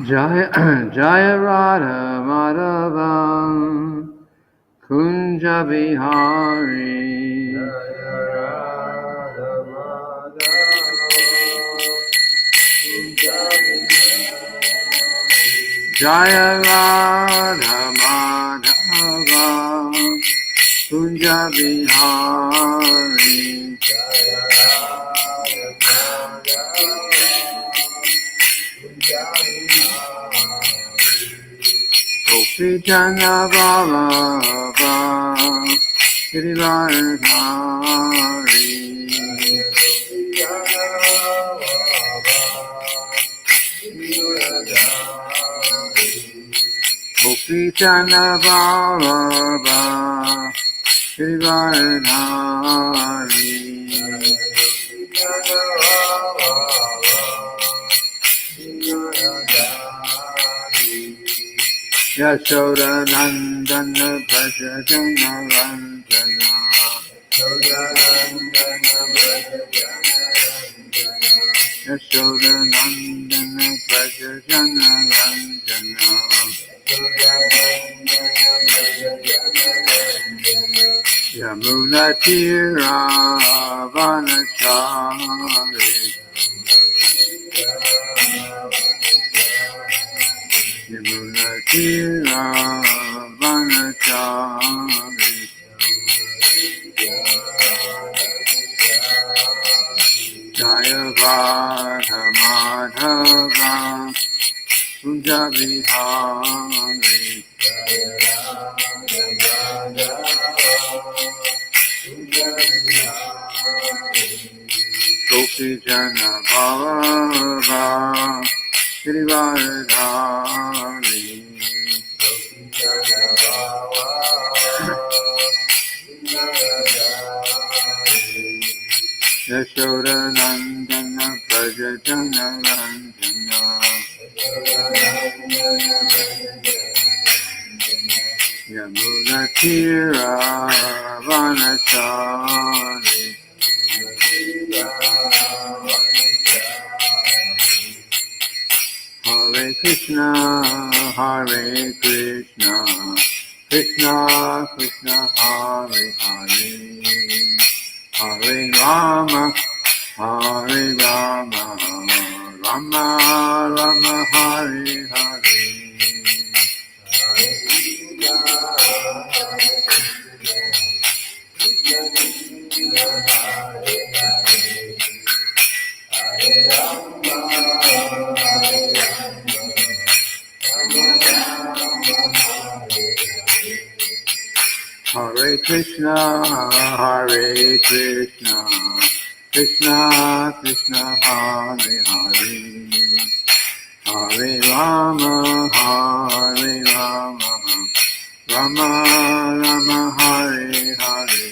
Jaya Jaya Radha Madhavam Kunja Bihari Jaya Radha Madhavam Kunja Bihari Gopi Jana Baba Giridharidhari Gopi Jana Baba Giridharidhari Yashoda Nandana Bhaja Jana Vandana Yashoda Nandana Bhaja Jana Vandana Yamuna Tira Vanachari Yamuna Tira Vanachari Jaya Radha Madhava Kunja Bihari Gopi Jana Baba Giridharidhari Yashoda Nandana Bhaja Jana Vandana Yamuna Tira Vanachari Hare Krishna, Hare Krishna, Krishna Krishna, Hare Hare, Hare Rama, Hare Rama, Rama Rama, Hare Hare. Hare Krishna, Hare Krishna, Krishna Krishna, Hare Hare, Hare Rama, Hare Rama, Rama Rama, Hare Hare.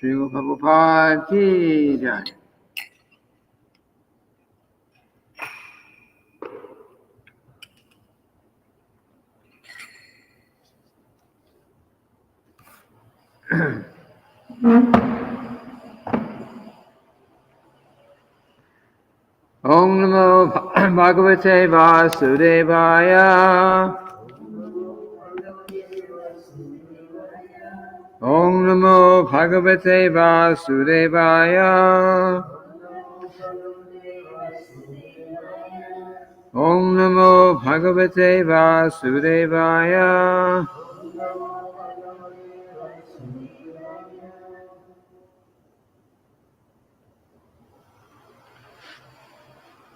Srila Prabhupada ki jai. Om Namo Bhagavate Vasudevaya. Om Namo Bhagavate Vasudevaya. Om Namo Bhagavate Vasudevaya.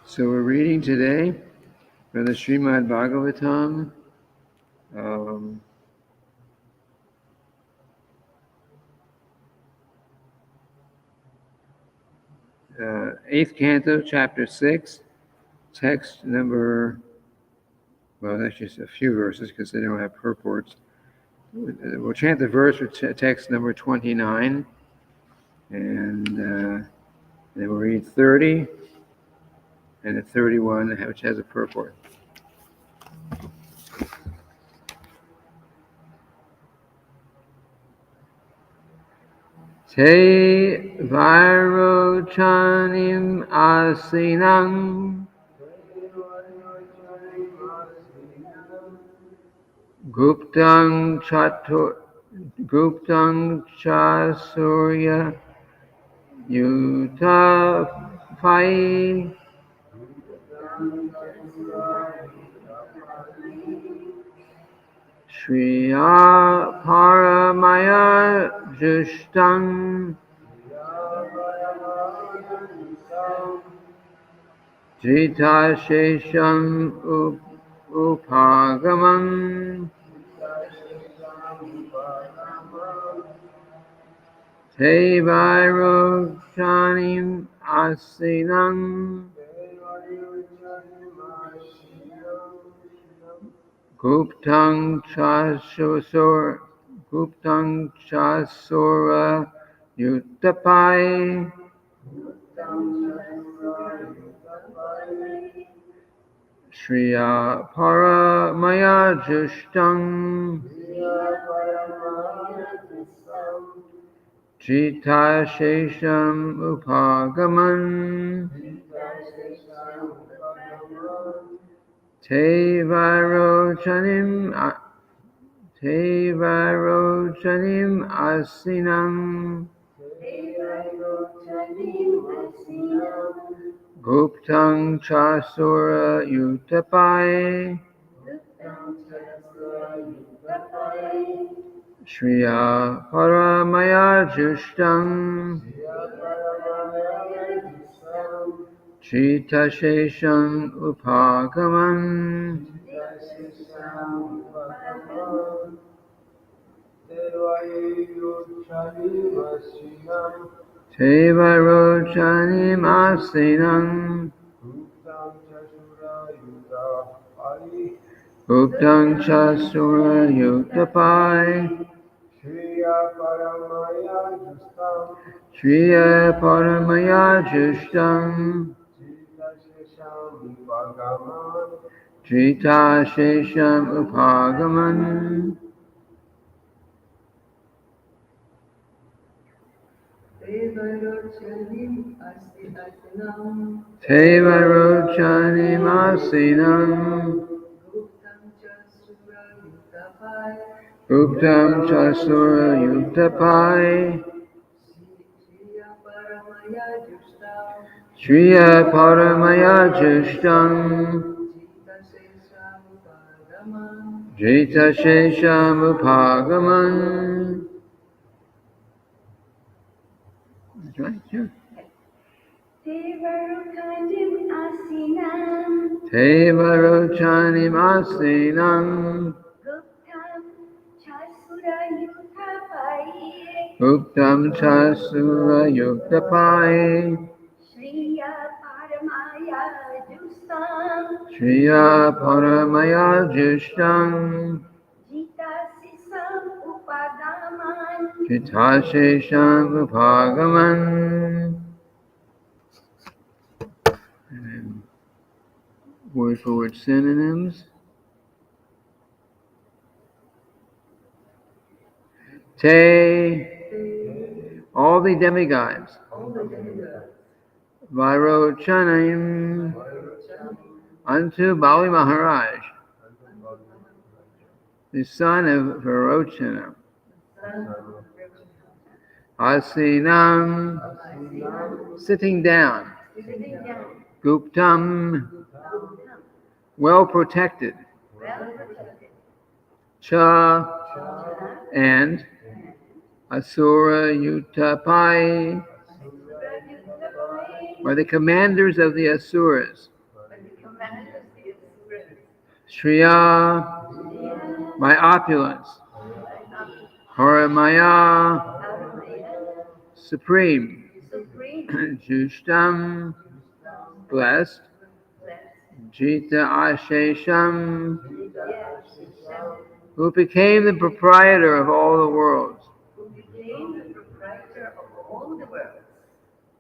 So we're reading today from the Srimad-bhagavatam, 8th Canto, Chapter 6, text number well, actually it's a few verses because they don't have purports. We'll chant the verse for text number 29, and then we'll read 30 and 31, which has a purport. Te vairochanim asinam guptam cha surya yutapai Shriya paramaya justam Jita shesham upagamam Te vairochanim asinam Guptam chasura yutapai Shriya paramaya justam Jita shesham upagaman Te vairochanim asinam Guptam chasura yutapai Shriya paramaya justam Jita shesham upagaman Te vairochanim asinam Guptam chasura yutapai Shriya paramaya justam Jita shesham upagaman Te vairochanim asinam Guptam chasura yutapai Shriya paramaya justam Jita shesham upagaman That's right, sure. Te vairochanim asinam Guptam chasura yuktapai Shriya paramaya justam Jita shesham upagaman Word for word synonyms. Te, all the demigods. Vairochanim, unto Bali Maharaj, the son of Vairochana. Asinam, sitting down. Guptam, well protected. Cha, and Asura Yutapai, are the commanders of the Asuras. Shriya, my opulence. Haramaya, supreme. Jushtam, blessed. Jita Ashesham, who became the proprietor of all the worlds.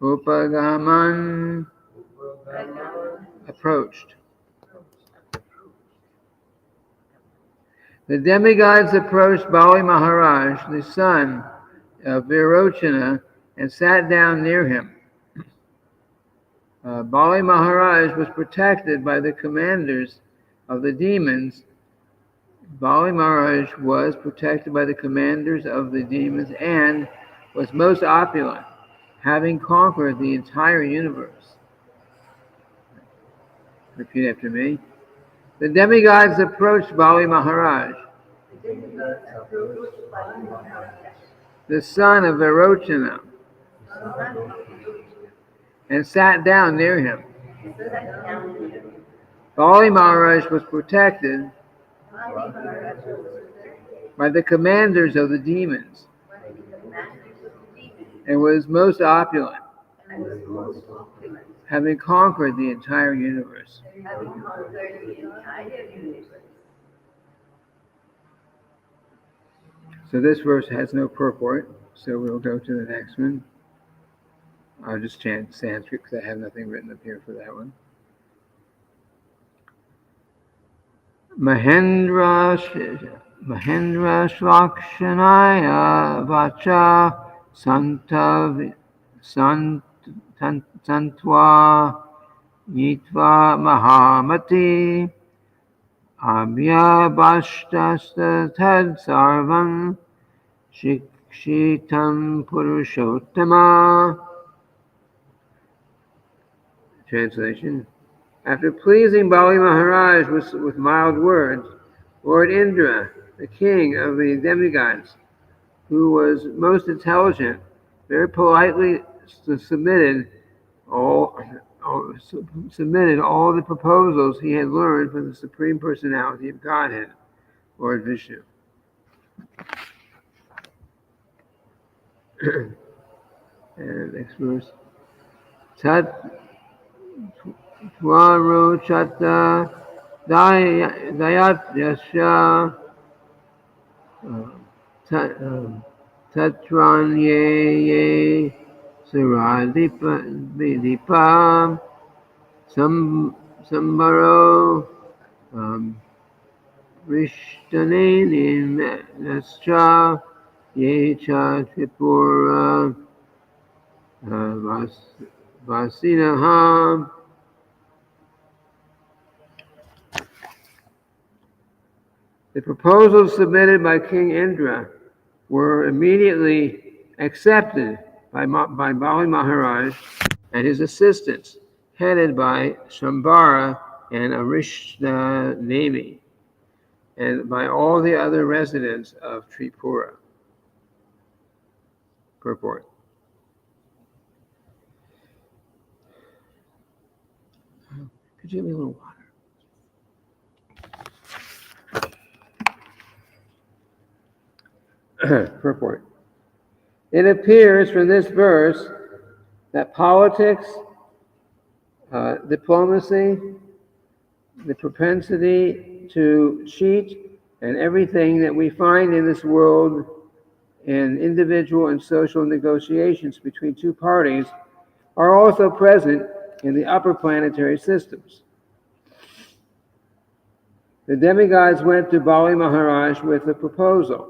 Upagaman, approached. The demigods approached Bali Maharaj, the son of Virochana, and sat down near him. Bali Maharaj was protected by the commanders of the demons. Bali Maharaj was protected by the commanders of the demons and was most opulent, having conquered the entire universe. Repeat after me. The demigods approached Bali Maharaj, the son of Virochana, and sat down near him. Bali Maharaj was protected by the commanders of the demons and was most opulent, having conquered the entire universe. So this verse has no purport, so we'll go to the next one. I'll just chant Sanskrit because I have nothing written up here for that one. Mahendra Shvakshanaya Vacha Santva Yitva Mahamati Abhyabhashtastad Sarvam Shikshitam Purushottama. Translation. After pleasing Bali Maharaj with mild words, Lord Indra, the king of the demigods, who was most intelligent, very politely submitted all the proposals he had learned from the Supreme Personality of Godhead, Lord Vishnu. And next verse. Tat Twarochata Dayatyasya Tatranye Suradipa Sambaro Rishtaneni Nascha Yecha Tripura Vasinaham. The proposals submitted by King Indra were immediately accepted by Bali Maharaj and his assistants, headed by Shambhara and Arishthanemi, and by all the other residents of Tripura. Purport. Could you give me a little water? Purport. It appears from this verse that politics, diplomacy, the propensity to cheat, and everything that we find in this world in individual and social negotiations between two parties are also present in the upper planetary systems. The demigods went to Bali Maharaj with a proposal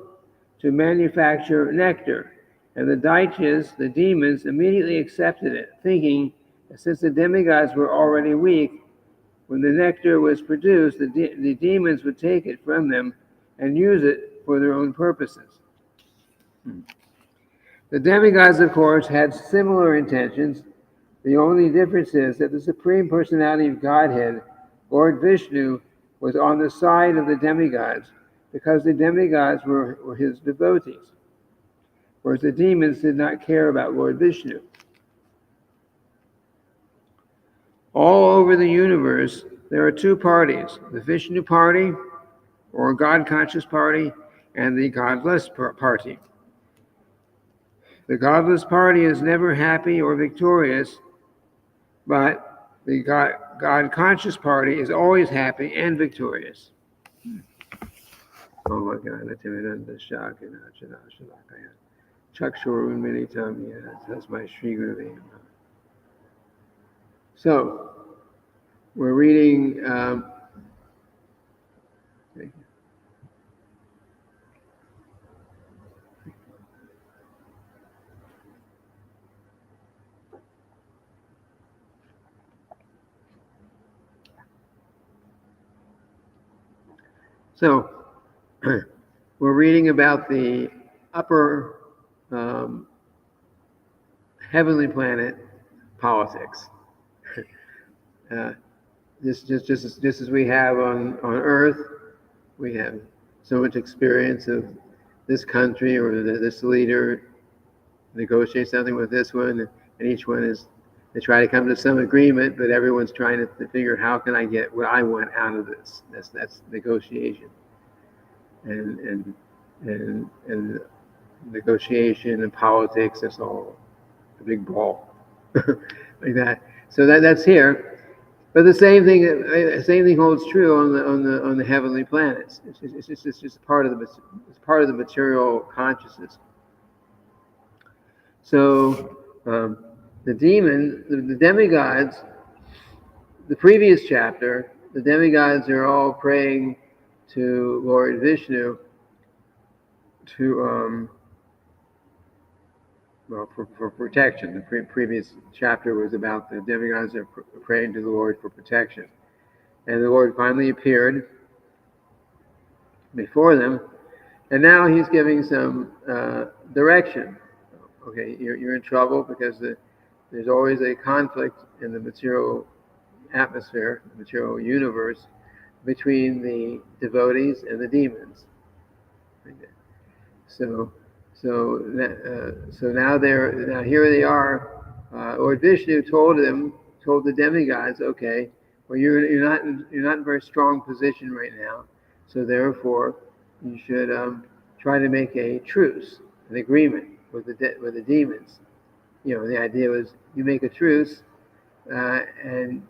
to manufacture nectar, and the Daityas, the demons, immediately accepted it, thinking that since the demigods were already weak, when the nectar was produced, the demons would take it from them and use it for their own purposes. The demigods, of course, had similar intentions. The only difference is that the Supreme Personality of Godhead, Lord Vishnu, was on the side of the demigods because the demigods were his devotees, whereas the demons did not care about Lord Vishnu. All over the universe, there are two parties, the Vishnu party, or God-conscious party, and the godless party. The godless party is never happy or victorious, but the God conscious party is always happy and victorious. Oh my God, that's Chakshurun Militam, that's my Sri Gurudev. So, we're reading. So, we're reading about the upper heavenly planet politics. Just as we have on Earth, we have so much experience of this country or this leader negotiate something with this one, and each one they try to come to some agreement, but everyone's trying to figure how can I get what I want out of this. That's negotiation, and negotiation and politics. That's all a big ball like that. So that's here. But the same thing holds true on the heavenly planets. It's just part of the material consciousness. So the demigods, the previous chapter, the demigods are all praying to Lord Vishnu to for protection. The previous chapter was about the demigods are praying to the Lord for protection. And the Lord finally appeared before them, and now he's giving some direction. Okay, you're in trouble because there's always a conflict in the material atmosphere, the material universe, between the devotees and the demons. So now here they are. Lord Vishnu told the demigods, okay, well you're not in a very strong position right now, so therefore you should try to make a truce, an agreement with the demons. The idea was you make a truce, and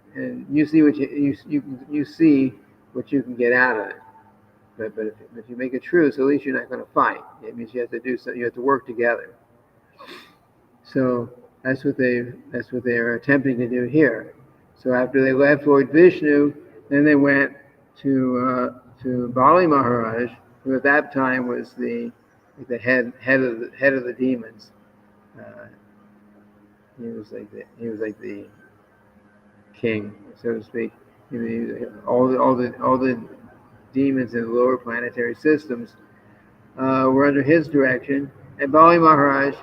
you see what you see what you can get out of it. But if you make a truce, at least you're not going to fight. It means you have to do something. You have to work together. So that's what they're attempting to do here. So after they left Lord Vishnu, then they went to Bali Maharaj, who at that time was the head of the demons. He was like the king, so to speak. All the demons in the lower planetary systems were under his direction, and Bali Maharaj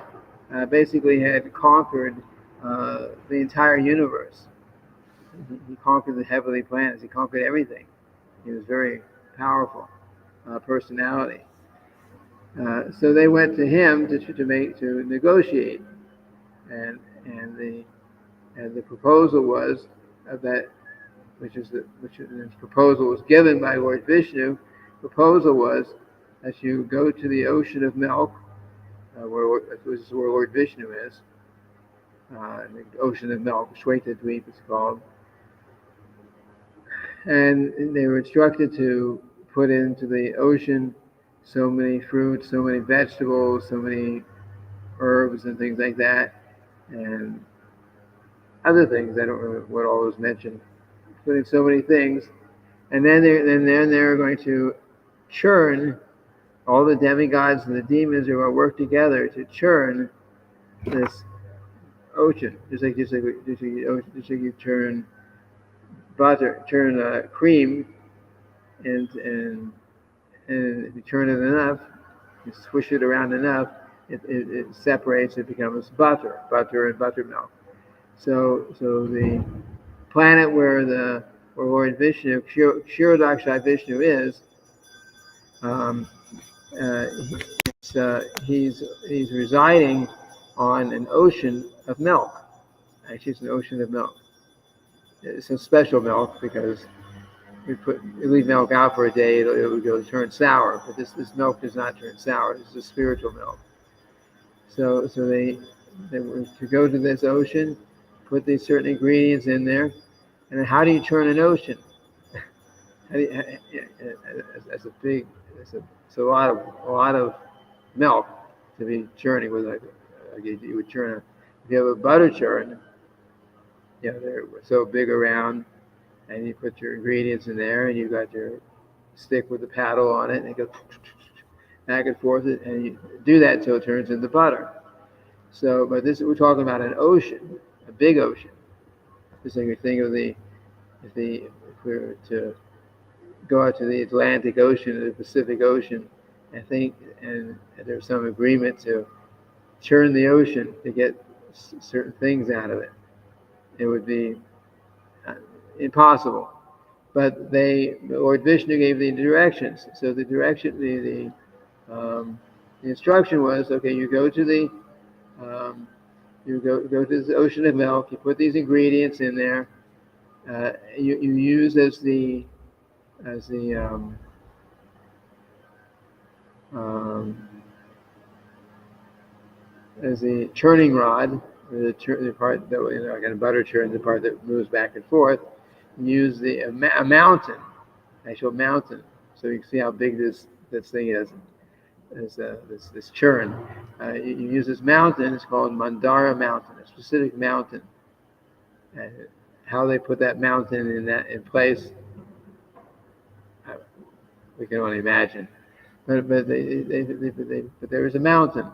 basically had conquered the entire universe. He conquered the heavenly planets. He conquered everything. He was very powerful personality. So they went to him to negotiate, and the proposal was that which the proposal was given by Lord Vishnu. Proposal was that you go to the ocean of milk, which is where Lord Vishnu is. The ocean of milk, Shweta Dweep it's called. And they were instructed to put into the ocean so many fruits, so many vegetables, so many herbs and things like that, and other things. I don't remember what all was mentioned. Putting so many things, and then they're going to churn. All the demigods and the demons are going to work together to churn this ocean, just like you churn butter, churn cream, and if you churn it enough, you swish it around enough, it separates. It becomes butter and buttermilk. So the planet where Lord Vishnu, Kshirodakshai Vishnu is, he's residing on an ocean of milk. Actually, it's an ocean of milk. It's a special milk because you leave milk out for a day, it'll turn sour. But this milk does not turn sour. This is a spiritual milk. So they were to go to this ocean, put these certain ingredients in there, And then how do you churn an ocean? That's a big, it's a lot of milk to be churning with. Like you would churn if you have a butter churn, they're so big around, and you put your ingredients in there, and you've got your stick with the paddle on it, and it goes back and forth, and you do that until it turns into butter. So, but we're talking about an ocean, a big ocean. Just like you think of if we were to go out to the Atlantic Ocean or the Pacific Ocean, and there's some agreement to churn the ocean to get certain things out of it, it would be impossible. But Lord Vishnu gave the directions. So the direction, the instruction was, okay, you go to the this ocean of milk. You put these ingredients in there. You use as the churning rod, the part that like a butter churn, the part that moves back and forth. Use a mountain, actual mountain, so you can see how big this thing is. This churn. You use this mountain. It's called Mandara Mountain, a specific mountain. And how they put that mountain in place, we can only imagine. But there is a mountain,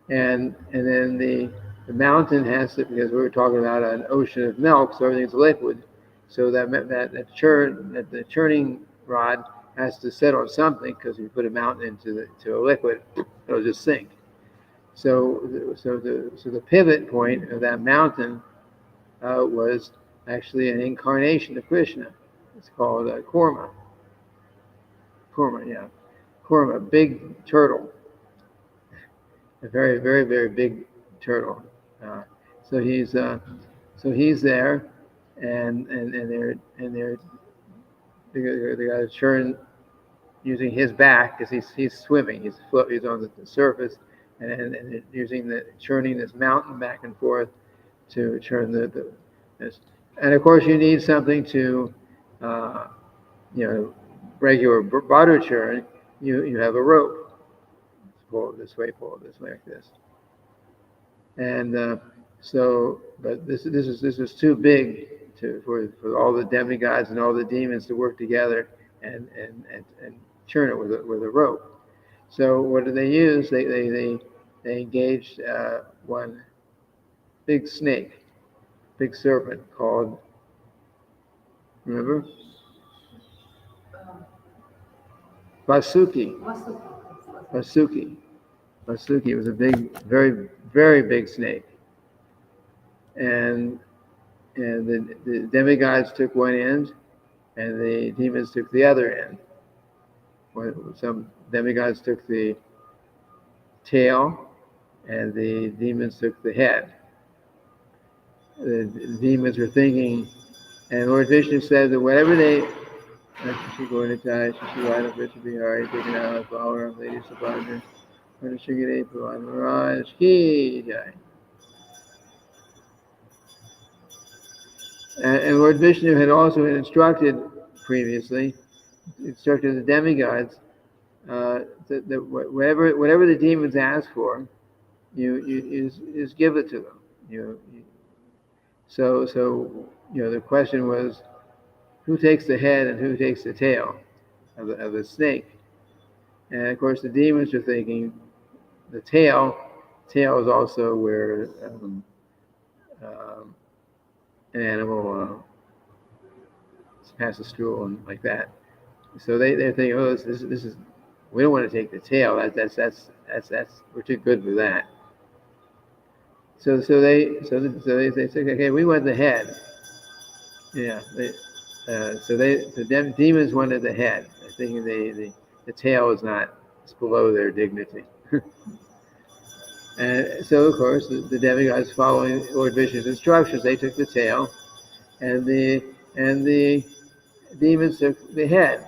and then the mountain has to, because we were talking about an ocean of milk, so everything's liquid. So the churning rod has to sit on something, because if you put a mountain into a liquid, it'll just sink. So the pivot point of that mountain was actually an incarnation of Krishna. It's called Kurma. Kurma, big turtle, a very, very, very big turtle. So he's there, and they're going to churn using his back, because he's swimming, he's on the surface, and using churning this mountain back and forth to churn this. And of course you need something to regular butter churn. You have a rope. Pull it this way, like this. And but this is too big for all the demigods and all the demons to work together and churn it with a rope. So what do they use? They engaged one big snake, big serpent called, remember? Vasuki. Vasuki was a big, very, very big snake. And the demigods took one end, and the demons took the other end. Some demigods took the tail, and the demons took the head. The demons were thinking, and Lord Vishnu said that whatever they, she's going to die, she's right up it to be hard, taking out of power of Lady Subhadra, and Shigiri Puvan Miraj, Ki Jai. And Lord Vishnu had also instructed the demigods that whatever the demons ask for, you just give it to them. So the question was, who takes the head and who takes the tail of the snake? And of course, the demons are thinking the tail is also where an animal passes stool and like that. So they're thinking, oh, this is, we don't want to take the tail. That's we're too good for that. So they say, okay, we want the head. Yeah. Demons wanted the head. I think the tail is not, it's below their dignity. And so of course the demigods, following Lord Vishnu's instructions, they took the tail, and the demons took the head.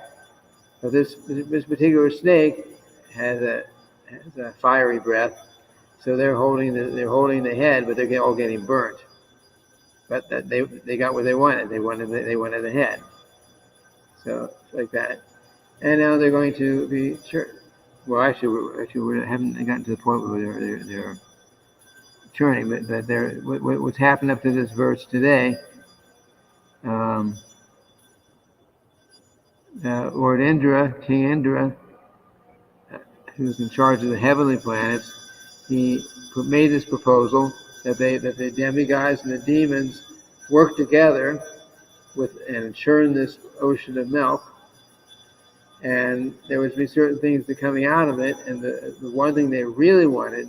So this particular snake has a fiery breath, so they're holding the head, but they're all getting burnt but that they got what they wanted. They wanted the head. So like that. And now they're going to be well, actually, we haven't gotten to the point where they're turning, but what's happened up to this verse today. Lord Indra, King Indra, who's in charge of the heavenly planets, he made this proposal that the demigods and the demons work together and churn this ocean of milk. And there would be certain things that coming out of it, and the one thing they really wanted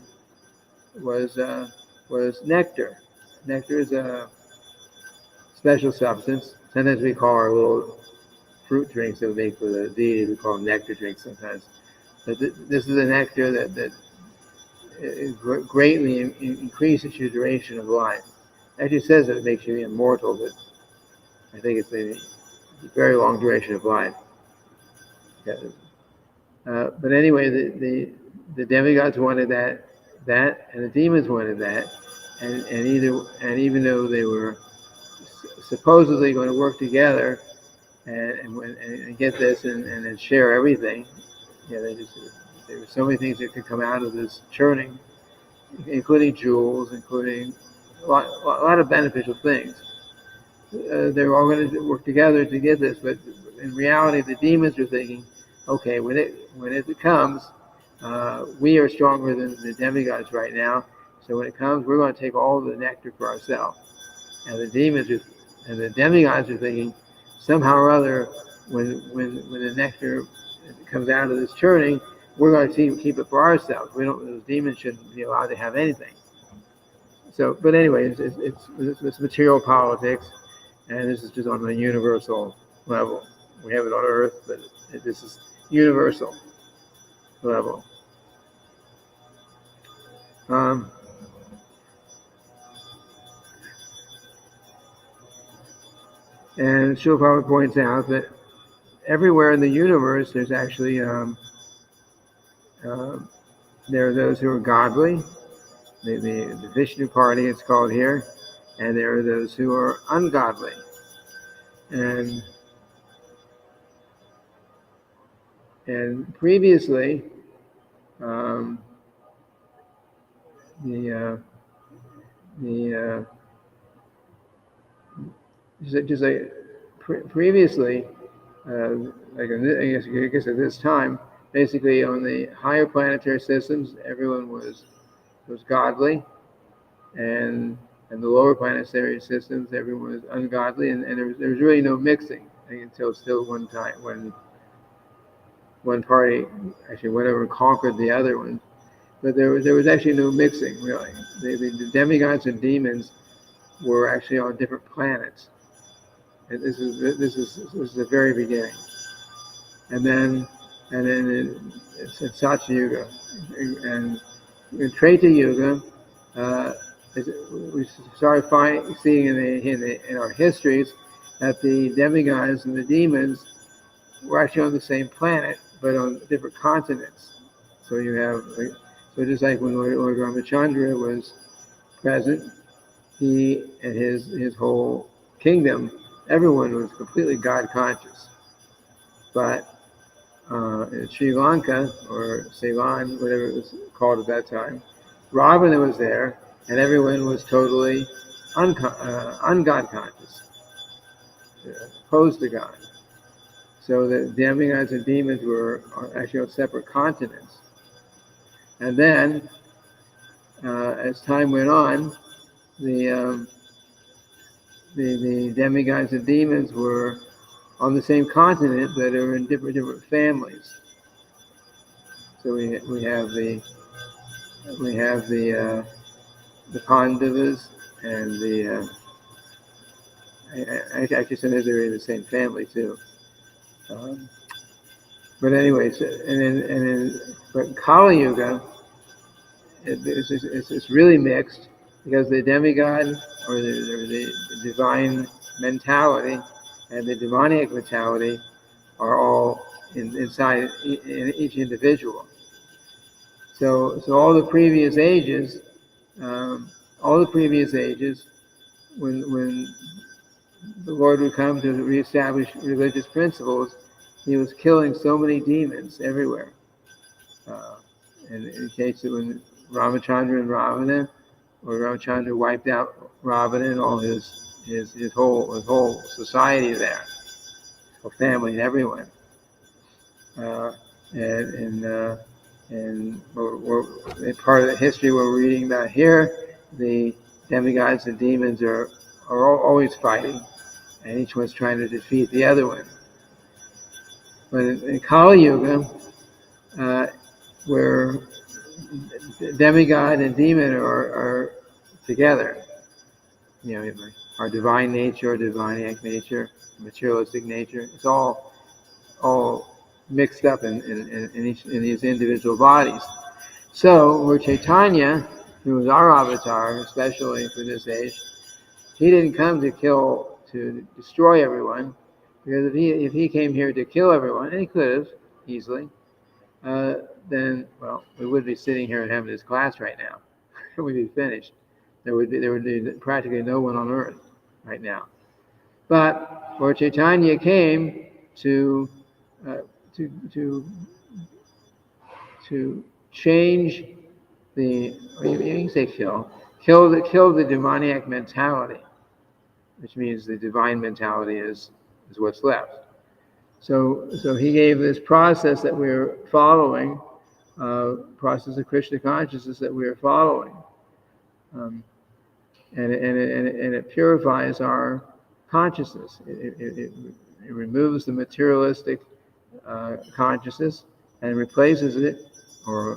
was nectar. Nectar is a special substance. Sometimes we call our little fruit drinks that we make for the deity, we call them nectar drinks sometimes. But this is a nectar that greatly increases your duration of life. It actually says that it makes you immortal, but I think it's a very long duration of life. But anyway, the demigods wanted that, and the demons wanted that, and even though they were supposedly going to work together and get this and share everything, there were so many things that could come out of this churning, including jewels, including a lot of beneficial things. They were all going to work together to get this, but in reality, the demons are thinking, okay, when it comes, we are stronger than the demigods right now. So when it comes, we're going to take all the nectar for ourselves. And the demigods are thinking, somehow or other, when the nectar comes out of this churning, we're going to keep it for ourselves. Those demons shouldn't be allowed to have anything. So, but anyway, it's material politics, and this is just on a universal level. We have it on Earth, but this is universal level. And Srila Prabhupada points out that everywhere in the universe, there's actually there are those who are godly, the Vishnu party, it's called here, and there are those who are ungodly, and previously, previously, I guess at this time, basically on the higher planetary systems, everyone was godly, and the lower planetary systems, everyone was ungodly, and there was really no mixing until still one time when one party actually went over and conquered the other one. But there was actually no mixing, really. The demigods and demons were actually on different planets. And this is the very beginning. And then it's Satya Yuga. And in Treta Yuga, we started seeing in our histories that the demigods and the demons were actually on the same planet, but on different continents. So just like when Lord Ramachandra was present, he and his whole kingdom, everyone was completely God conscious. But in Sri Lanka, or Ceylon, whatever it was called at that time, Ravana was there, and everyone was totally ungod conscious, opposed to God. So the demigods and demons were actually on separate continents. And then, as time went on, the demigods and demons were on the same continent, but they were in different families. So we have the Pandavas and actually sometimes they're in the same family too. But anyway, but Kali Yuga, it's really mixed, because the demigod or the divine mentality and the demoniac mentality are all inside in each individual. So all the previous ages when the Lord would come to reestablish religious principles, he was killing so many demons everywhere. And in case of when Ramachandra and Ravana, or Ramachandra wiped out Ravana and all his whole society there, his whole family and everyone. And part of the history we're reading about here, the demigods and demons are always fighting, and each one's trying to defeat the other one. But in Kali Yuga, where demigod and demon are together, our divine nature, our diviniac nature, materialistic nature, it's all mixed up in these individual bodies. So Lord Chaitanya, who was our avatar, especially for this age, he didn't come to destroy everyone, because if he came here to kill everyone, and he could have easily, then we would be sitting here and having this class right now. We'd be finished. There would be practically no one on earth right now. But Lord Chaitanya came to change you can say kill the demoniac mentality, which means the divine mentality is what's left. So he gave this process that we're following, process of Krishna consciousness that we're following, and it purifies our consciousness. It removes the materialistic consciousness and replaces it, or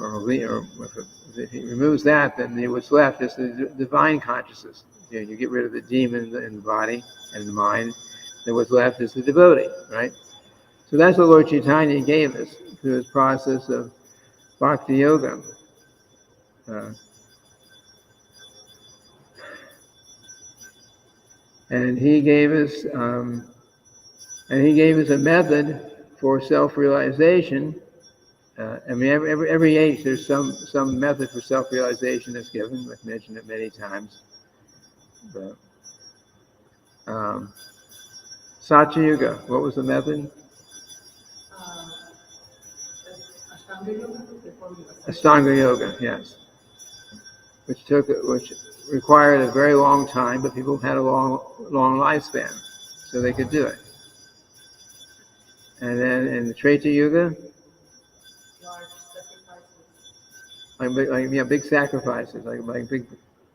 if it removes that, then what's left is the divine consciousness. You get rid of the demon in the body and the mind, then what's left is the devotee, right? So that's what Lord Chaitanya gave us through his process of bhakti yoga. And he gave us a method for self-realization. Every age there's some method for self-realization that's given. I've mentioned it many times. But Satya Yuga, what was the method? Ashtanga Yoga, yes. Which required a very long time, but people had a long lifespan, so they could do it. And then in the Treta Yuga, big sacrifices, like big.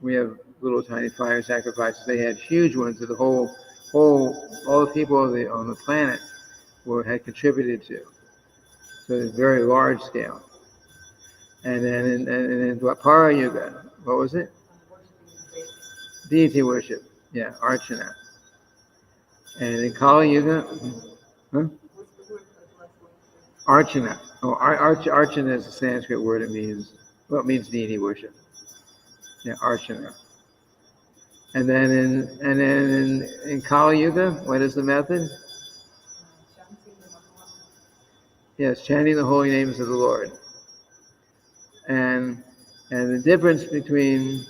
We have little tiny fire sacrifices. They had huge ones that all the people on the planet had contributed to. So it's very large scale. And then in Dwapara Yuga, what was it? Deity worship, yeah, Archana. And in Kali Yuga, Archana. Oh, Archana is a Sanskrit word. It means deity worship. Yeah, Archana. And then in Kali Yuga, what is the method? Yes, chanting the holy names of the Lord. And the difference between,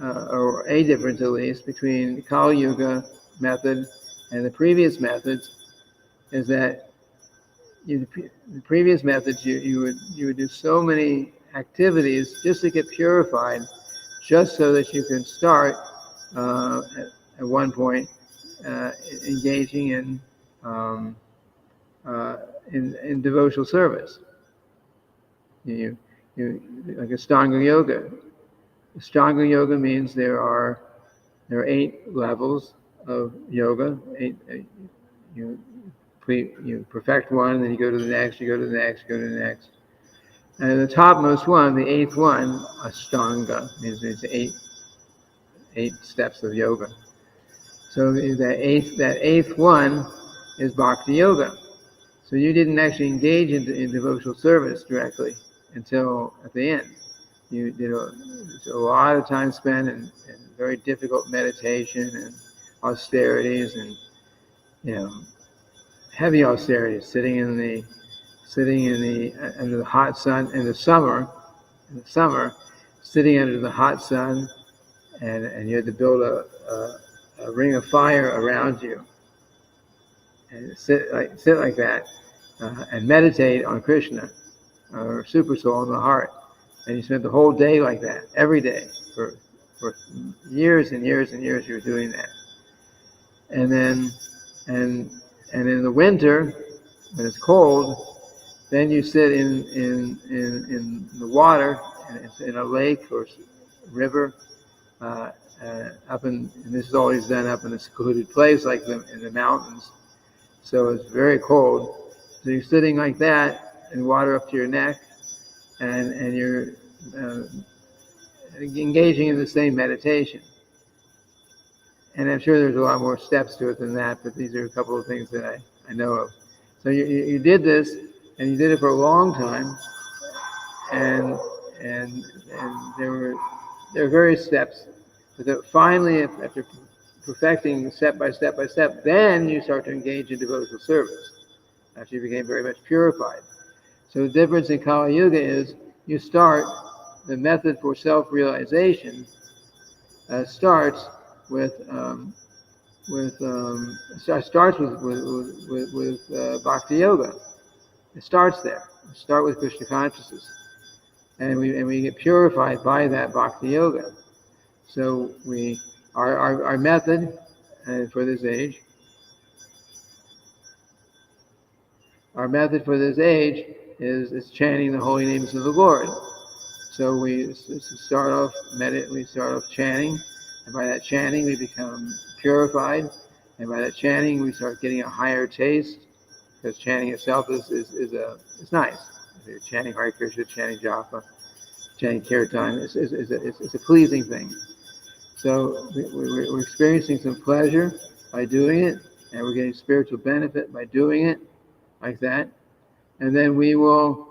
or a difference at least, between the Kali Yuga method and the previous methods is that the previous methods you would do so many activities just to get purified, just so that you can start at one point engaging in devotional service. You like Ashtanga Yoga. Ashtanga Yoga means there are 8 levels of yoga. You perfect one, then you go to the next, you go to the next, go to the next. And the topmost one, the 8th one, Ashtanga, means it's 8 steps of yoga. So that eighth one is Bhakti Yoga. So you didn't actually engage in devotional service directly until at the end. You did a lot of time spent in very difficult meditation and austerities, and heavy austerities, sitting in the under the hot sun in the summer, sitting under the hot sun and you had to build a ring of fire around you, and sit like that, and meditate on Krishna, or Super Soul in the heart. And you spent the whole day like that, every day, for years and years and years. You were doing that, and then in the winter, when it's cold, then you sit in the water, in a lake or river, up in, and this is always done up in a secluded place, like in the mountains. So it's very cold. So you're sitting like that, and water up to your neck, and you're engaging in the same meditation. And I'm sure there's a lot more steps to it than that, but these are a couple of things that I know of. So you did this, and you did it for a long time, and there were various steps. But then finally, after perfecting step by step by step, then you start to engage in devotional service, after you became very much purified. So the difference in Kali Yuga is you start, the method for self-realization starts with Bhakti Yoga. It starts there. We start with Krishna consciousness, and we get purified by that Bhakti Yoga. So our method for this age. Our method for this age is chanting the holy names of the Lord. So we start off chanting, and by that chanting we become purified, and by that chanting we start getting a higher taste, because chanting itself is nice. If you're chanting Hare Krishna, chanting Japa, chanting Kirtan, it's a pleasing thing. So we're experiencing some pleasure by doing it, and we're getting spiritual benefit by doing it like that. And then we will,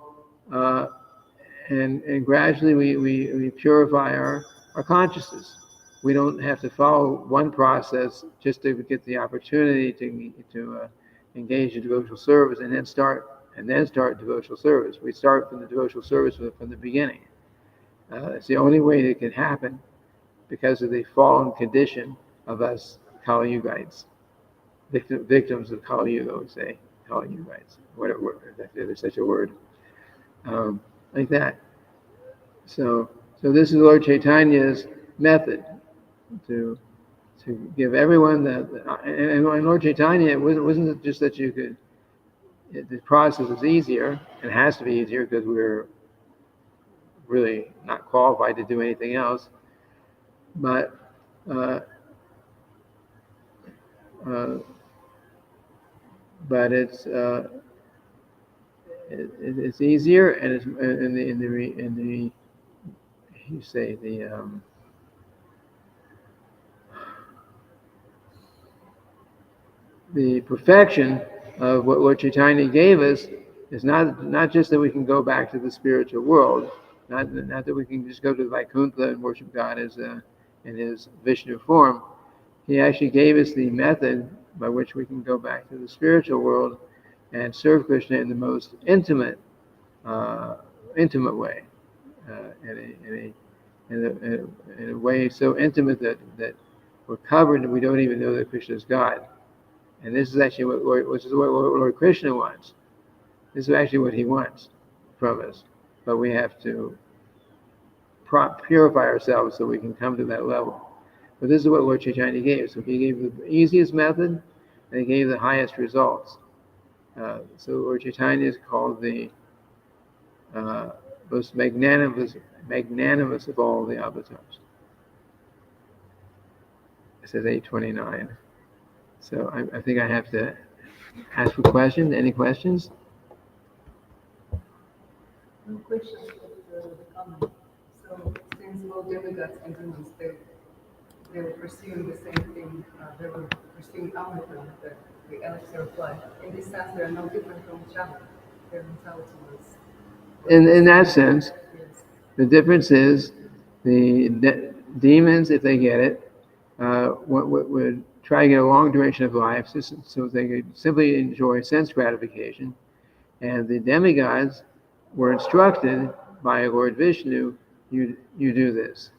and gradually we purify our consciousness. We don't have to follow one process just to get the opportunity to engage in devotional service and then start devotional service. We start from the devotional service from the beginning. It's the only way that can happen, because of the fallen condition of us Kali Yugites, victims of Kali Yuga, would say, Kali Yugites, whatever, if there's such a word, like that. So this is Lord Chaitanya's method to give everyone and Lord Chaitanya, it wasn't just that you could. The process is easier, and it has to be easier because we're really not qualified to do anything else. But it's easier, and it's in the you say the perfection of what Lord Chaitanya gave us is not just that we can go back to the spiritual world, not that we can just go to Vaikuntha and worship God in his Vishnu form. He actually gave us the method by which we can go back to the spiritual world and serve Krishna in the most intimate way, in a way so intimate that we're covered and we don't even know that Krishna is God. And this is actually what Lord Krishna wants. This is actually what he wants from us. But we have to purify ourselves so we can come to that level. But this is what Lord Chaitanya gave. So he gave the easiest method, and he gave the highest results. So Lord Chaitanya is called the most magnanimous of all the avatars. It says 829. So I think I have to ask for questions. Any questions? No questions, but the comment. So since all demigods and demons, they were pursuing the same thing. They were pursuing Amrita, the elixir of life. In this sense, they are no different from each other. Their mentality was in that sense, yes. The difference is the demons, if they get it, would try to get a long duration of life so they could simply enjoy sense gratification. And the demigods were instructed by Lord Vishnu, you do this.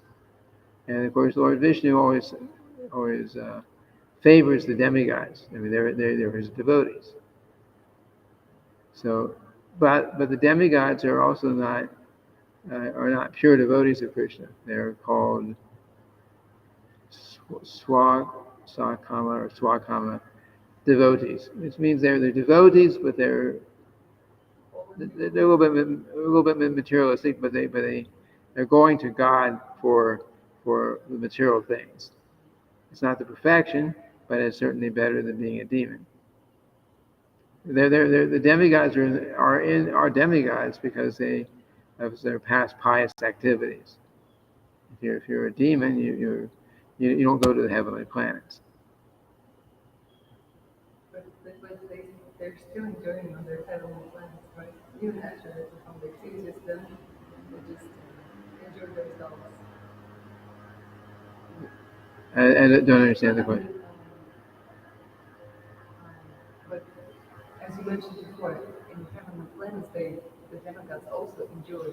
And of course, Lord Vishnu always favors the demigods. I mean, they're his devotees. So, but the demigods are also not pure devotees of Krishna. They're called swakama devotees, which means they're devotees, but they're a little bit materialistic, but they're going to God for the material things. It's not the perfection, but it's certainly better than being a demon. The demigods are demigods because of their past pious activities. If you're a demon, you don't go to the heavenly planets. But they're still enjoying on their heavenly planets, right? Even after they become the activities done, they just enjoy themselves. I don't understand the question. But as you mentioned before, in heavenly planets, the demigods also enjoy.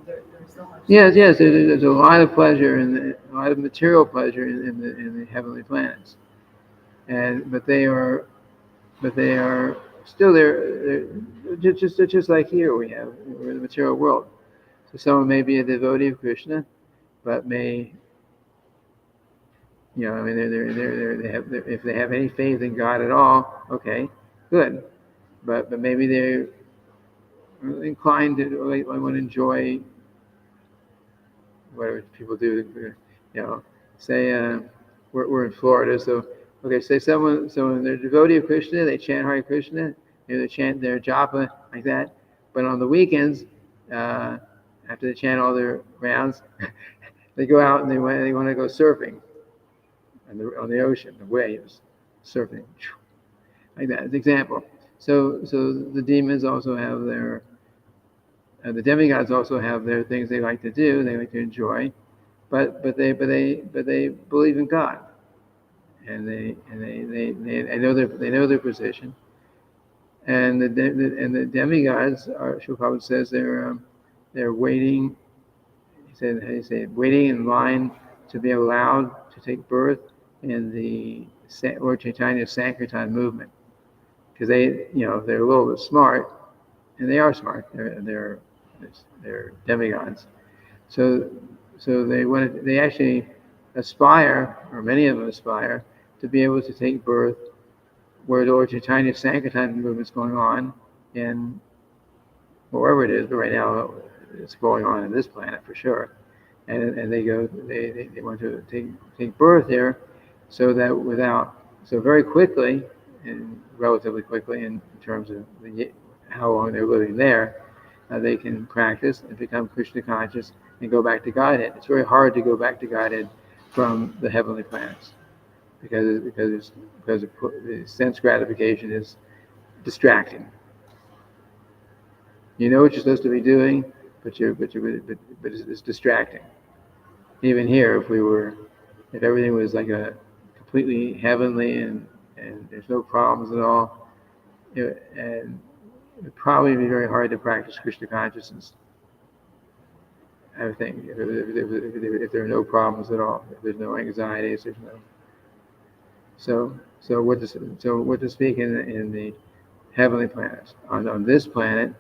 There's so much. Yes. There's a lot of pleasure a lot of material pleasure in the heavenly planets, but they are still there. They're just like here. We're in the material world. So someone may be a devotee of Krishna, but may, I mean, if they have any faith in God at all, okay, good. But maybe they're inclined to want to enjoy whatever people do. Say we're in Florida, so okay, say someone they're a devotee of Krishna, they chant Hare Krishna, they chant their japa like that, but on the weekends, after they chant all their rounds, they go out and they want to go surfing on the ocean, the waves, surfing, like that. As an example. So the demons also have the demigods also have their things they like to do, they like to enjoy, but they believe in God, and they know their position, and the demigods are. Srila Prabhupada says they're waiting. He said waiting in line to be allowed to take birth in the Lord Chaitanya Sankirtan movement, because they're a little bit smart, and they are smart. They're demigods. So they actually aspire, or many of them aspire, to be able to take birth where the Lord Chaitanya Sankirtan movement is going on in wherever it is, but right now it's going on in this planet for sure. And they want to take birth here, so that very quickly and relatively quickly in terms of how long they're living there, they can practice and become Krishna conscious and go back to Godhead. It's very hard to go back to Godhead from the heavenly planets because the sense gratification is distracting. You know what you're supposed to be doing, but it's distracting. Even here, if everything was like a completely heavenly and there's no problems at all, and it would probably be very hard to practice Krishna consciousness. I think if there are no problems at all, if there's no anxieties, there's no. So what to speak in the heavenly planets? On this planet,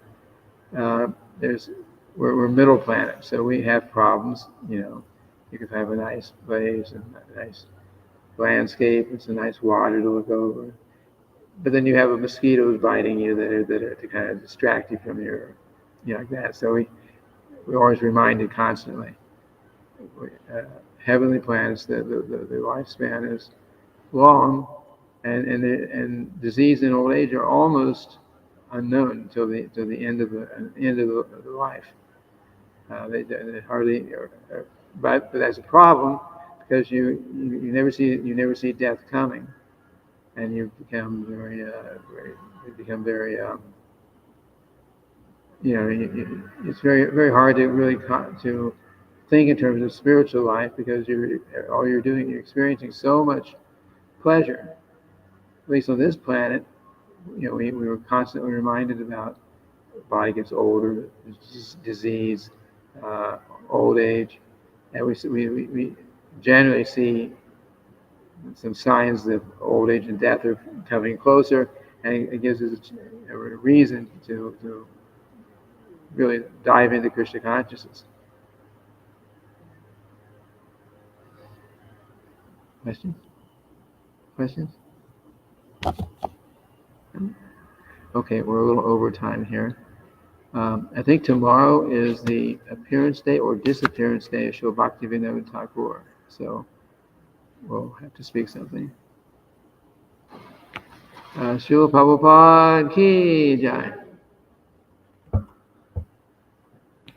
we're middle planet, so we have problems. You can have a nice place and a nice landscape. It's a nice water to look over, but then you have mosquitoes biting you that are to kind of distract you from your, like that. So we're always reminded constantly. Heavenly planets, the lifespan is long, and disease and old age are almost unknown until the end of the life. They hardly, but that's a problem because you never see death coming, and you become very it's very hard to really to think in terms of spiritual life because you're experiencing so much pleasure. At least on this planet, we were constantly reminded about the body gets older, disease, old age, and generally see some signs of old age and death are coming closer, and it gives us a reason to really dive into Krishna consciousness. Questions? Questions? Okay, we're a little over time here. I think tomorrow is the appearance day or disappearance day of Srila Bhaktivinoda Thakur. So we'll have to speak something. Srila Prabhupada ki jai.